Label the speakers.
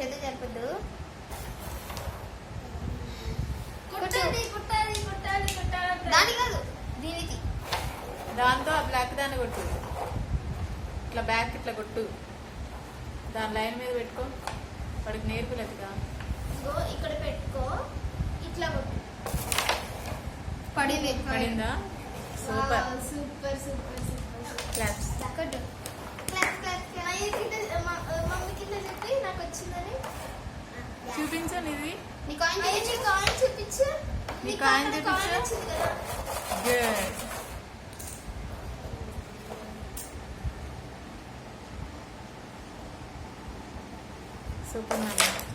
Speaker 1: చేతులు చెప్పద్దు. దాని కాదు, దీనికి.
Speaker 2: దాంతో ఆ బ్లాక్ దాన్ని కొట్టు. ఇట్లా బ్యాక్ ఇట్లా కొట్టు. దాని లైన్ మీద పెట్టుకో. వాడికి నేర్పులేదుగా.
Speaker 1: ఇక్కడ పెట్టుకో, ఇట్లా కొట్టు. పడింది.
Speaker 2: పడిందా? Super
Speaker 1: super super super.
Speaker 2: Claps.
Speaker 1: కొట్టు. మమ్మీకి ఇట్లా చెప్పి నాకు వచ్చిందని
Speaker 2: చూపించు. నీది
Speaker 1: నీ కాయిన్ చూపించు.
Speaker 2: నీ కాయిన్ చూపించు. గుడ్. సూపర్.